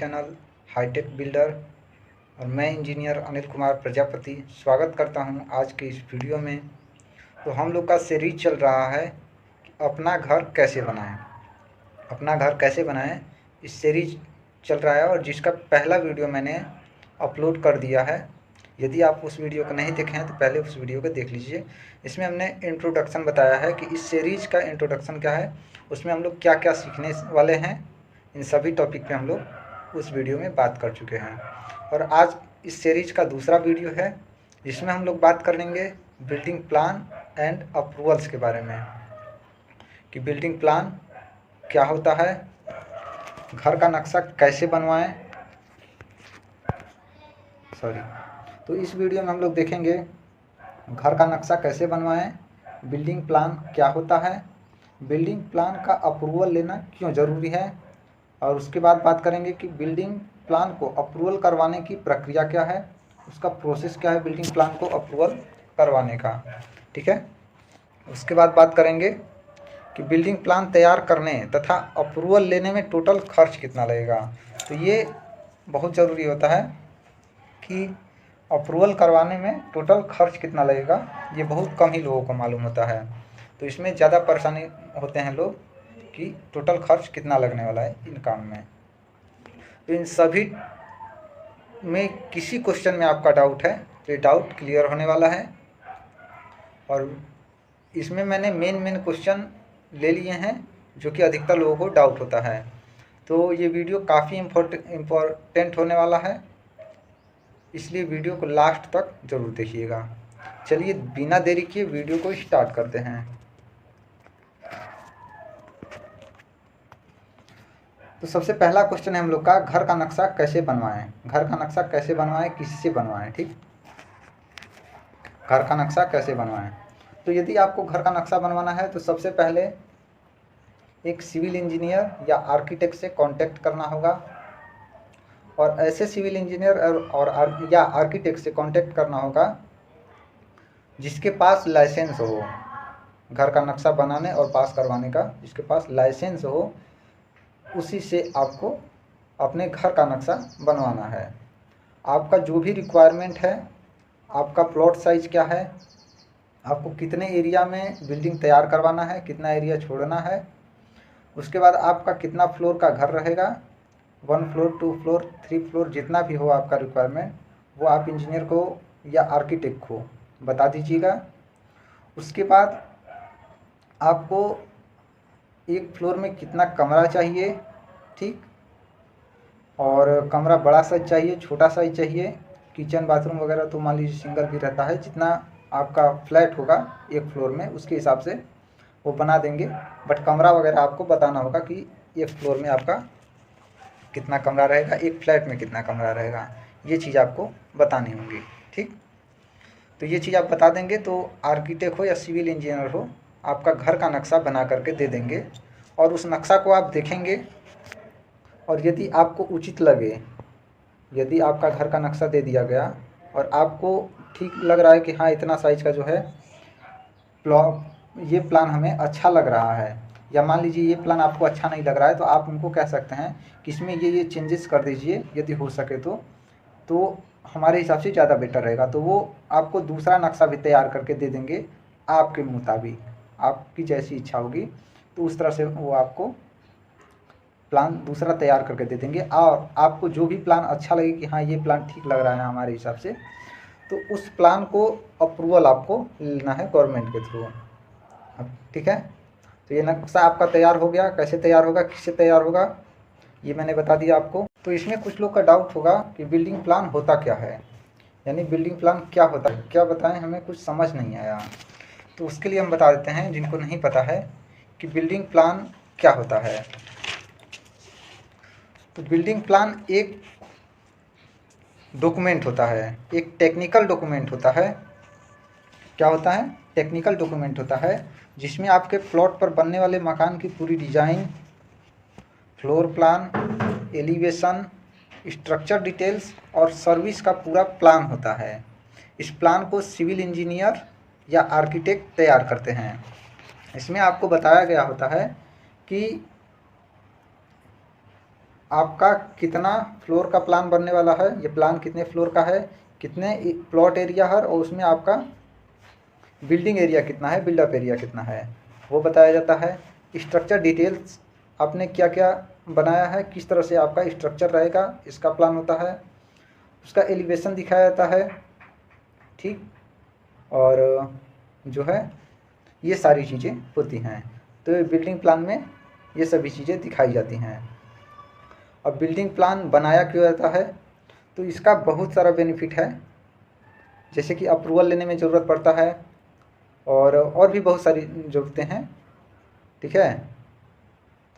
Channel hi tech builder और मैं engineer Anil Kumar Prajapati स्वागत करता हूं आज के इस वीडियो में। तो हम लोग का सीरीज चल रहा है कि अपना घर कैसे बनाएं। इस सीरीज चल रहा है और जिसका पहला वीडियो मैंने अपलोड कर दिया है। यदि आप उस वीडियो को नहीं देखे हैं तो पहले उस वीडियो को देख लीजिए। इसमें हमने इंट्रोडक्शन बताया है कि इस सीरीज का इंट्रोडक्शन क्या है, उसमें हम लोग क्या क्या सीखने वाले हैं। इन सभी टॉपिक पे हम लोग उस वीडियो में बात कर चुके हैं और आज इस सीरीज का दूसरा वीडियो है जिसमें हम लोग बात करेंगे बिल्डिंग प्लान एंड अप्रूवल्स के बारे में कि बिल्डिंग प्लान क्या होता है, घर का नक्शा कैसे बनवाएं। तो इस वीडियो में हम लोग देखेंगे घर का नक्शा कैसे बनवाएं, बिल्डिंग प्लान क्या होता है, बिल्डिंग प्लान का अप्रूवल लेना क्यों ज़रूरी है और उसके बाद बात करेंगे कि बिल्डिंग प्लान को अप्रूवल करवाने की प्रक्रिया क्या है, उसका प्रोसेस क्या है बिल्डिंग प्लान को अप्रूवल करवाने का। ठीक है, उसके बाद बात करेंगे कि बिल्डिंग प्लान तैयार करने तथा अप्रूवल लेने में टोटल खर्च कितना लगेगा। तो ये बहुत ज़रूरी होता है कि अप्रूवल करवाने में टोटल खर्च कितना लगेगा, ये बहुत कम ही लोगों को मालूम होता है। तो इसमें ज़्यादा परेशानी होते हैं लोग कि टोटल खर्च कितना लगने वाला है इन काम में। तो इन सभी में किसी क्वेश्चन में आपका डाउट है तो ये डाउट क्लियर होने वाला है और इसमें मैंने मेन क्वेश्चन ले लिए हैं जो कि अधिकतर लोगों को डाउट होता है। तो ये वीडियो काफ़ी इम्पोर्टेंट होने वाला है, इसलिए वीडियो को लास्ट तक ज़रूर देखिएगा। चलिए बिना देरी किए वीडियो को स्टार्ट करते हैं। तो सबसे पहला क्वेश्चन है हम लोग का, घर का नक्शा कैसे बनवाएं। घर का नक्शा कैसे बनवाएं, किससे बनवाएं। ठीक, घर का नक्शा कैसे बनवाएं। तो यदि आपको घर का नक्शा बनवाना है तो सबसे पहले एक सिविल इंजीनियर या आर्किटेक्ट से कांटेक्ट करना होगा और ऐसे सिविल इंजीनियर या आर्किटेक्ट से कांटेक्ट करना होगा जिसके पास लाइसेंस हो, घर का नक्शा बनाने और पास करवाने का जिसके पास लाइसेंस हो, उसी से आपको अपने घर का नक्शा बनवाना है। आपका जो भी रिक्वायरमेंट है, आपका प्लॉट साइज क्या है, आपको कितने एरिया में बिल्डिंग तैयार करवाना है, कितना एरिया छोड़ना है, उसके बाद आपका कितना फ्लोर का घर रहेगा, 1 फ्लोर 2 फ्लोर 3 फ्लोर जितना भी हो आपका रिक्वायरमेंट, वो आप इंजीनियर को या आर्किटेक्ट को बता दीजिएगा। उसके बाद आपको एक फ्लोर में कितना कमरा चाहिए, ठीक, और कमरा बड़ा साइज चाहिए, छोटा साइज चाहिए, किचन बाथरूम वगैरह तो मान लीजिए सिंगल भी रहता है, जितना आपका फ्लैट होगा एक फ्लोर में उसके हिसाब से वो बना देंगे। बट कमरा वगैरह आपको बताना होगा कि एक फ्लोर में आपका कितना कमरा रहेगा, एक फ्लैट में कितना कमरा रहेगा, ये चीज़ आपको बतानी होगी। ठीक, तो ये चीज़ आप बता देंगे तो आर्किटेक्ट हो या सिविल इंजीनियर हो आपका घर का नक्शा बना करके दे देंगे और उस नक्शा को आप देखेंगे और यदि आपको उचित लगे, यदि आपका घर का नक्शा दे दिया गया और आपको ठीक लग रहा है कि हाँ इतना साइज का जो है ये प्लान हमें अच्छा लग रहा है, या मान लीजिए ये प्लान आपको अच्छा नहीं लग रहा है, तो आप उनको कह सकते हैं कि इसमें ये चेंजेस कर दीजिए यदि हो सके तो हमारे हिसाब से ज़्यादा बेटर रहेगा। तो वो आपको दूसरा नक्शा भी तैयार करके दे देंगे आपके मुताबिक, आपकी जैसी इच्छा होगी तो उस तरह से वो आपको प्लान दूसरा तैयार करके दे देंगे। और आपको जो भी प्लान अच्छा लगे कि हाँ ये प्लान ठीक लग रहा है हमारे हिसाब से, तो उस प्लान को अप्रूवल आपको लेना है गवर्नमेंट के थ्रू। ठीक है, तो ये नक्शा आपका तैयार हो गया। कैसे तैयार होगा, किससे तैयार होगा, ये मैंने बता दिया आपको। तो इसमें कुछ लोग का डाउट होगा कि बिल्डिंग प्लान होता क्या है, यानी बिल्डिंग प्लान क्या होता है, क्या बताएं, हमें कुछ समझ नहीं आया। तो उसके लिए हम बता देते हैं जिनको नहीं पता है कि बिल्डिंग प्लान क्या होता है। तो बिल्डिंग प्लान एक डॉक्यूमेंट होता है, एक टेक्निकल डॉक्यूमेंट होता है। क्या होता है, टेक्निकल डॉक्यूमेंट होता है जिसमें आपके प्लॉट पर बनने वाले मकान की पूरी design, floor plan, elevation, structure details और सर्विस का पूरा प्लान होता है। इस प्लान को सिविल इंजीनियर या आर्किटेक्ट तैयार करते हैं। इसमें आपको बताया गया होता है कि आपका कितना फ्लोर का प्लान बनने वाला है, ये प्लान कितने फ्लोर का है, कितने प्लॉट एरिया है, और उसमें आपका बिल्डिंग एरिया कितना है, बिल्डअप एरिया कितना है, वो बताया जाता है। स्ट्रक्चर डिटेल्स, आपने क्या क्या बनाया है, किस तरह से आपका स्ट्रक्चर रहेगा, इसका प्लान होता है। उसका एलिवेशन दिखाया जाता है, ठीक। और जो है ये सारी चीज़ें होती हैं। तो ये बिल्डिंग प्लान में ये सभी चीज़ें दिखाई जाती हैं। अब बिल्डिंग प्लान बनाया क्यों जाता है, तो इसका बहुत सारा बेनिफिट है। जैसे कि अप्रूवल लेने में ज़रूरत पड़ता है, और भी बहुत सारी ज़रूरतें हैं, ठीक है।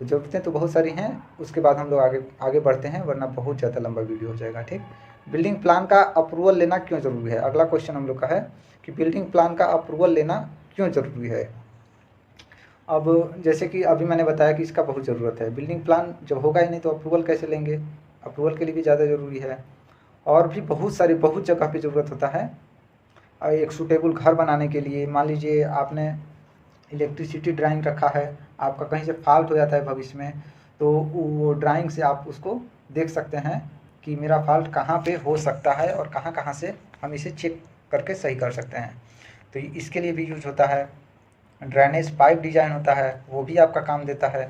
तो ज़रूरतें तो बहुत सारी हैं, उसके बाद हम लोग आगे बढ़ते हैं, वरना बहुत ज़्यादा लंबा वीडियो हो जाएगा, ठीक। बिल्डिंग प्लान का अप्रूवल लेना क्यों ज़रूरी है, अगला क्वेश्चन हम लोग का है कि बिल्डिंग प्लान का अप्रूवल लेना क्यों ज़रूरी है। अब जैसे कि अभी मैंने बताया कि इसका बहुत ज़रूरत है। बिल्डिंग प्लान जब होगा ही नहीं तो अप्रूवल कैसे लेंगे, अप्रूवल के लिए भी ज़्यादा ज़रूरी है। और भी बहुत जगह पे ज़रूरत होता है। एक सूटेबल घर बनाने के लिए, मान लीजिए आपने इलेक्ट्रिसिटी ड्राइंग रखा है, आपका कहीं से फॉल्ट हो जाता है भविष्य में, तो वो ड्राइंग से आप उसको देख सकते हैं कि मेरा फॉल्ट कहाँ पे हो सकता है और कहाँ कहाँ से हम इसे चेक करके सही कर सकते हैं। तो इसके लिए भी यूज होता है। ड्रेनेज पाइप डिजाइन होता है, वो भी आपका काम देता है।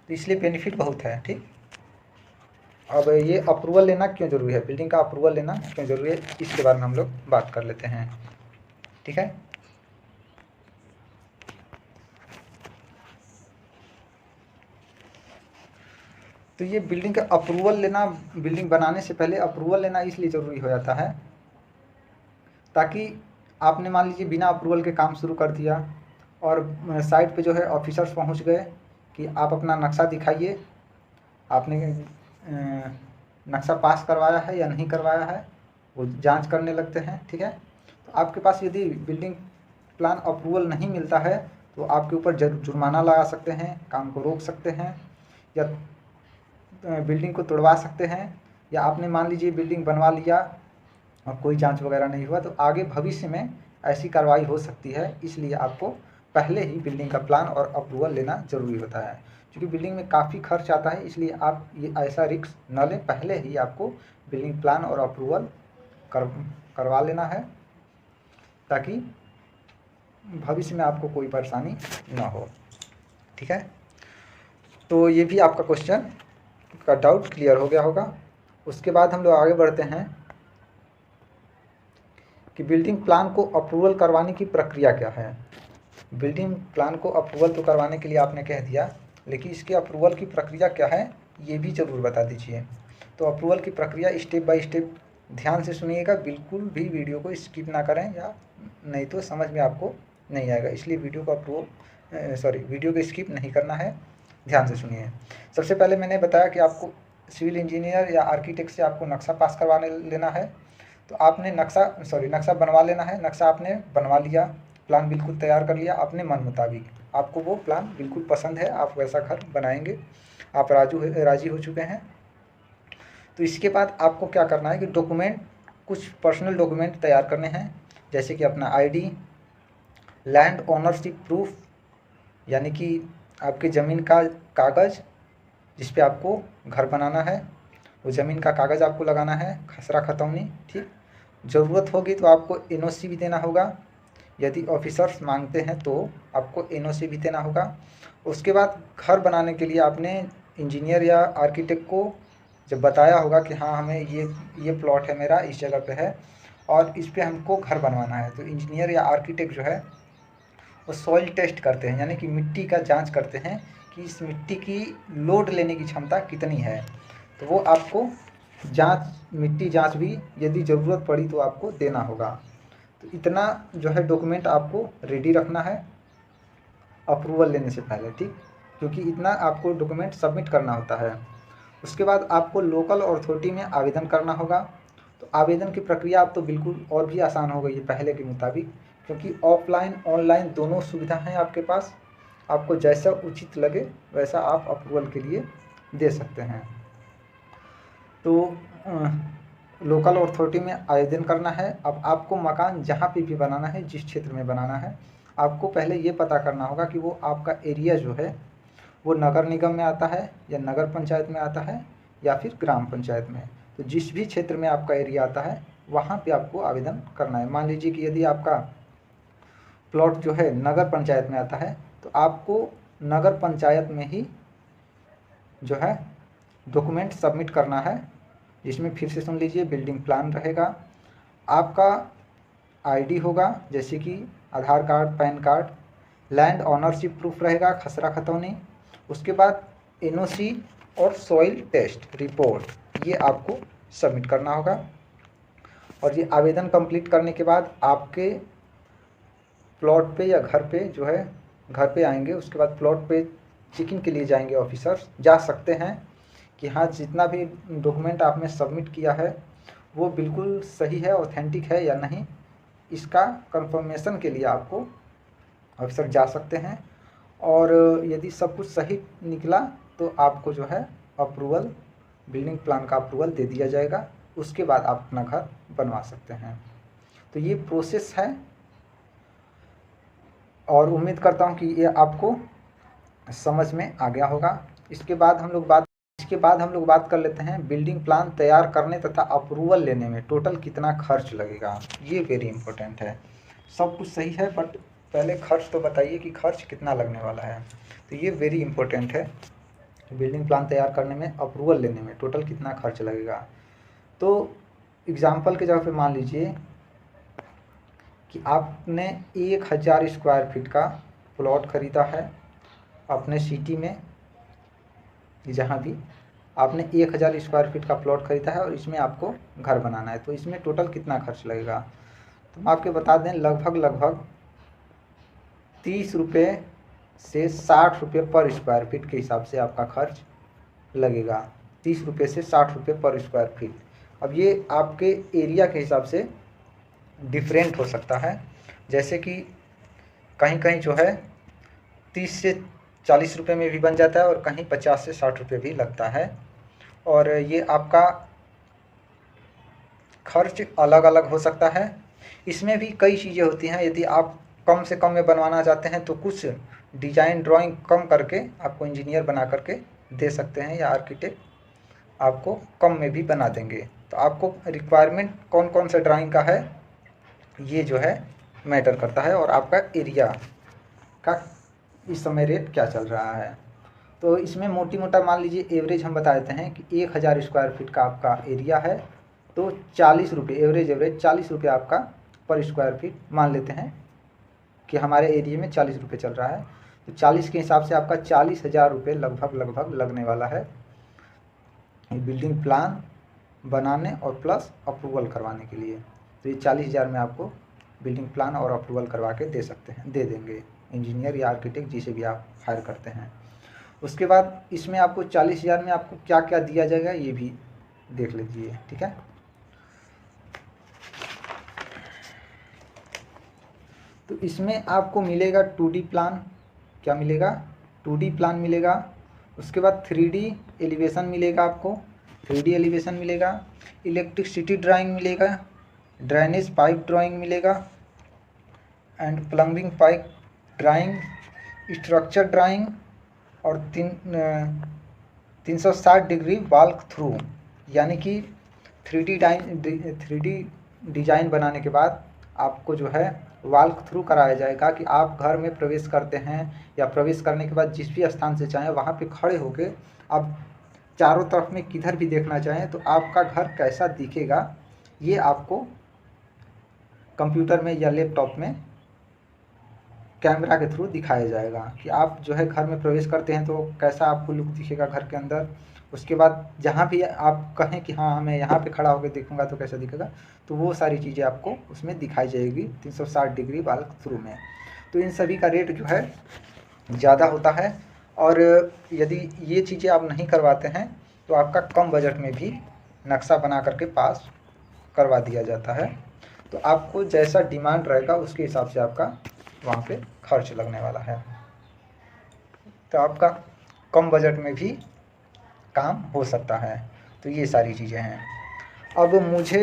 तो इसलिए बेनिफिट बहुत है, ठीक। अब ये अप्रूवल लेना क्यों ज़रूरी है, बिल्डिंग का अप्रूवल लेना क्यों ज़रूरी है, इसके बारे में हम लोग बात कर लेते हैं, ठीक है। तो ये बिल्डिंग का अप्रूवल लेना, बिल्डिंग बनाने से पहले अप्रूवल लेना इसलिए ज़रूरी हो जाता है ताकि आपने मान लीजिए बिना अप्रूवल के काम शुरू कर दिया और साइट पे जो है ऑफिसर्स पहुंच गए कि आप अपना नक्शा दिखाइए, आपने नक्शा पास करवाया है या नहीं करवाया है, वो जांच करने लगते हैं, ठीक है। तो आपके पास यदि बिल्डिंग प्लान अप्रूवल नहीं मिलता है तो आपके ऊपर जुर्माना लगा सकते हैं, काम को रोक सकते हैं, या बिल्डिंग को तोड़वा सकते हैं, या आपने मान लीजिए बिल्डिंग बनवा लिया और कोई जांच वगैरह नहीं हुआ तो आगे भविष्य में ऐसी कार्रवाई हो सकती है। इसलिए आपको पहले ही बिल्डिंग का प्लान और अप्रूवल लेना ज़रूरी होता है। क्योंकि बिल्डिंग में काफ़ी खर्च आता है, इसलिए आप ये ऐसा रिस्क न लें, पहले ही आपको बिल्डिंग प्लान और अप्रूवल करवा लेना है ताकि भविष्य में आपको कोई परेशानी ना हो, ठीक है। तो ये भी आपका क्वेश्चन का डाउट क्लियर हो गया होगा। उसके बाद हम लोग आगे बढ़ते हैं कि बिल्डिंग प्लान को अप्रूवल करवाने की प्रक्रिया क्या है। बिल्डिंग प्लान को अप्रूवल तो करवाने के लिए आपने कह दिया, लेकिन इसके अप्रूवल की प्रक्रिया क्या है ये भी ज़रूर बता दीजिए। तो अप्रूवल की प्रक्रिया स्टेप बाय स्टेप ध्यान से सुनिएगा, बिल्कुल भी वीडियो को स्किप ना करें, या नहीं तो समझ में आपको नहीं आएगा। इसलिए वीडियो को स्किप नहीं करना है, ध्यान से सुनिए। सबसे पहले मैंने बताया कि आपको सिविल इंजीनियर या आर्किटेक्ट से आपको नक्शा पास करवाने लेना है। तो आपने नक्शा बनवा लेना है। नक्शा आपने बनवा लिया, प्लान बिल्कुल तैयार कर लिया अपने मन मुताबिक, आपको वो प्लान बिल्कुल पसंद है, आप वैसा घर बनाएंगे, आप राजी हो चुके हैं। तो इसके बाद आपको क्या करना है कि कुछ पर्सनल डॉक्यूमेंट तैयार करने हैं, जैसे कि अपना आईडी, लैंड ओनरशिप प्रूफ, यानी कि आपकी ज़मीन का कागज़ जिस पे आपको घर बनाना है, वो ज़मीन का कागज़ आपको लगाना है, खसरा खतौनी, ठीक। ज़रूरत होगी तो आपको एनओसी भी देना होगा, यदि ऑफिसर्स मांगते हैं तो आपको एनओसी भी देना होगा। उसके बाद घर बनाने के लिए आपने इंजीनियर या आर्किटेक्ट को जब बताया होगा कि हाँ हमें ये प्लॉट है मेरा, इस जगह पे है और इस पे हमको घर बनवाना है, तो इंजीनियर या आर्किटेक्ट जो है वो सॉइल टेस्ट करते हैं, यानी कि मिट्टी का जांच करते हैं कि इस मिट्टी की लोड लेने की क्षमता कितनी है। तो वो आपको मिट्टी जांच भी यदि ज़रूरत पड़ी तो आपको देना होगा। तो इतना जो है डॉक्यूमेंट आपको रेडी रखना है अप्रूवल लेने से पहले, ठीक, क्योंकि इतना आपको डॉक्यूमेंट सबमिट करना होता है। उसके बाद आपको लोकल अथॉरिटी में आवेदन करना होगा। तो आवेदन की प्रक्रिया अब तो बिल्कुल और भी आसान हो गई है पहले के मुताबिक, क्योंकि ऑफलाइन ऑनलाइन दोनों सुविधा हैं आपके पास। आपको जैसा उचित लगे वैसा आप अप्रूवल के लिए दे सकते हैं। तो लोकल अथॉरिटी में आवेदन करना है। अब आपको मकान जहाँ पे भी बनाना है, जिस क्षेत्र में बनाना है, आपको पहले ये पता करना होगा कि वो आपका एरिया जो है वो नगर निगम में आता है या नगर पंचायत में आता है या फिर ग्राम पंचायत में। तो जिस भी क्षेत्र में आपका एरिया आता है वहाँ पे आपको आवेदन करना है। मान लीजिए कि यदि आपका प्लॉट जो है नगर पंचायत में आता है तो आपको नगर पंचायत में ही जो है डॉक्यूमेंट सबमिट करना है, जिसमें फिर से सुन लीजिए, बिल्डिंग प्लान रहेगा, आपका आईडी होगा जैसे कि Aadhaar card, PAN card, land ownership proof रहेगा, खसरा खतौनी, उसके बाद एनओसी और सॉइल टेस्ट रिपोर्ट, ये आपको सबमिट करना होगा। और ये आवेदन कंप्लीट करने के बाद आपके प्लॉट पे या घर पे जो है घर पे आएंगे, उसके बाद प्लॉट पे चेकिंग के लिए जाएंगे ऑफिसर्स, जा सकते हैं कि हाँ जितना भी डॉक्यूमेंट आपने सबमिट किया है वो बिल्कुल सही है, ऑथेंटिक है या नहीं, इसका कंफर्मेशन के लिए आपको ऑफिसर जा सकते हैं। और यदि सब कुछ सही निकला तो आपको जो है अप्रूवल, बिल्डिंग प्लान का अप्रूवल दे दिया जाएगा, उसके बाद आप अपना घर बनवा सकते हैं। तो ये प्रोसेस है और उम्मीद करता हूँ कि ये आपको समझ में आ गया होगा। इसके बाद हम लोग बात कर लेते हैं बिल्डिंग प्लान तैयार करने तथा अप्रूवल लेने में टोटल कितना खर्च लगेगा। ये वेरी इंपॉर्टेंट है। सब कुछ सही है बट पहले खर्च तो बताइए कि खर्च कितना लगने वाला है। तो ये वेरी इंपॉर्टेंट है, बिल्डिंग प्लान तैयार करने में, अप्रूवल लेने में टोटल कितना खर्च लगेगा। तो एग्जाम्पल के जगह पे मान लीजिए कि आपने 1000 स्क्वायर फीट का प्लॉट खरीदा है अपने सिटी में, जहाँ भी आपने 1000 स्क्वायर फीट का प्लॉट खरीदा है और इसमें आपको घर बनाना है, तो इसमें टोटल कितना खर्च लगेगा। तो हम आपके बता दें लगभग 30 रुपये से 60 रुपये पर स्क्वायर फीट के हिसाब से आपका खर्च लगेगा। 30 रुपये से 60 रुपये पर स्क्वायर फीट। अब ये आपके एरिया के हिसाब से डिफरेंट हो सकता है, जैसे कि कहीं कहीं जो है 30 से 40 रुपये में भी बन जाता है और कहीं 50 से 60 रुपये भी लगता है। और ये आपका खर्च अलग अलग हो सकता है। इसमें भी कई चीज़ें होती हैं। यदि आप कम से कम में बनवाना चाहते हैं तो कुछ डिजाइन ड्राइंग कम करके आपको इंजीनियर बना करके दे सकते हैं या आर्किटेक्ट आपको कम में भी बना देंगे। तो आपको रिक्वायरमेंट कौन कौन सा ड्राइंग का है ये जो है मैटर करता है, और आपका एरिया का इस समय रेट क्या चल रहा है। तो इसमें मोटी मोटा मान लीजिए एवरेज हम बता देते हैं कि 1000 स्क्वायर फीट का आपका एरिया है तो 40 रुपये एवरेज 40 रुपये आपका पर स्क्वायर फीट मान लेते हैं कि हमारे एरिया में 40 रुपये चल रहा है। तो 40 के हिसाब से आपका 40,000 रुपये लगभग लगने वाला है बिल्डिंग प्लान बनाने और प्लस अप्रूवल करवाने के लिए। तो ये 40,000 में आपको बिल्डिंग प्लान और अप्रूवल करवा के दे देंगे इंजीनियर या आर्किटेक्ट जिसे भी आप हायर करते हैं। उसके बाद इसमें आपको 40,000 में आपको क्या क्या दिया जाएगा ये भी देख लीजिए, ठीक है। तो इसमें आपको मिलेगा 2D प्लान, क्या मिलेगा 2D प्लान मिलेगा। उसके बाद 3D एलिवेशन मिलेगा आपको, 3D एलिवेशन मिलेगा, इलेक्ट्रिसिटी ड्राइंग मिलेगा, ड्रेनेज पाइप ड्राइंग मिलेगा and plumbing pipe drawing, structure drawing और 360 डिग्री वॉक थ्रू, यानी कि 3D डिजाइन बनाने के बाद आपको जो है वॉक थ्रू कराया जाएगा कि आप घर में प्रवेश करते हैं या प्रवेश करने के बाद जिस भी स्थान से चाहें वहाँ पे खड़े होकर आप चारों तरफ में किधर भी देखना चाहें तो आपका घर कैसा दिखेगा ये आपको कंप्यूटर में या लैपटॉप में कैमरा के थ्रू दिखाया जाएगा कि आप जो है घर में प्रवेश करते हैं तो कैसा आपको लुक दिखेगा घर के अंदर। उसके बाद जहाँ भी आप कहें कि हाँ मैं यहाँ पे खड़ा होकर देखूंगा तो कैसा दिखेगा, तो वो सारी चीज़ें आपको उसमें दिखाई जाएगी 360 डिग्री वॉक थ्रू में। तो इन सभी का रेट जो है ज़्यादा होता है, और यदि ये चीज़ें आप नहीं करवाते हैं तो आपका कम बजट में भी नक्शा बना करके पास करवा दिया जाता है। तो आपको जैसा डिमांड रहेगा उसके हिसाब से आपका वहाँ पे खर्च लगने वाला है। तो आपका कम बजट में भी काम हो सकता है। तो ये सारी चीज़ें हैं। अब मुझे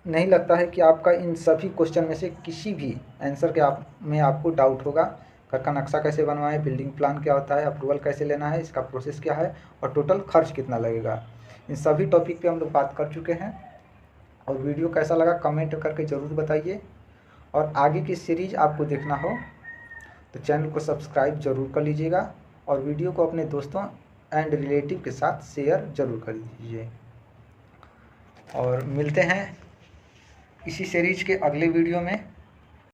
नहीं लगता है कि आपका इन सभी क्वेश्चन में से किसी भी आंसर के में आपको डाउट होगा। घर का नक्शा कैसे बनवाएं, बिल्डिंग प्लान क्या होता है, अप्रूवल कैसे लेना है, इसका प्रोसेस क्या है और टोटल खर्च कितना लगेगा। इन सभी टॉपिक पे हम लोग बात कर चुके हैं। और वीडियो कैसा लगा कमेंट करके ज़रूर बताइए। और आगे की सीरीज आपको देखना हो तो चैनल को सब्सक्राइब जरूर कर लीजिएगा और वीडियो को अपने दोस्तों एंड रिलेटिव के साथ शेयर जरूर कर दीजिए। और मिलते हैं इसी सीरीज के अगले वीडियो में।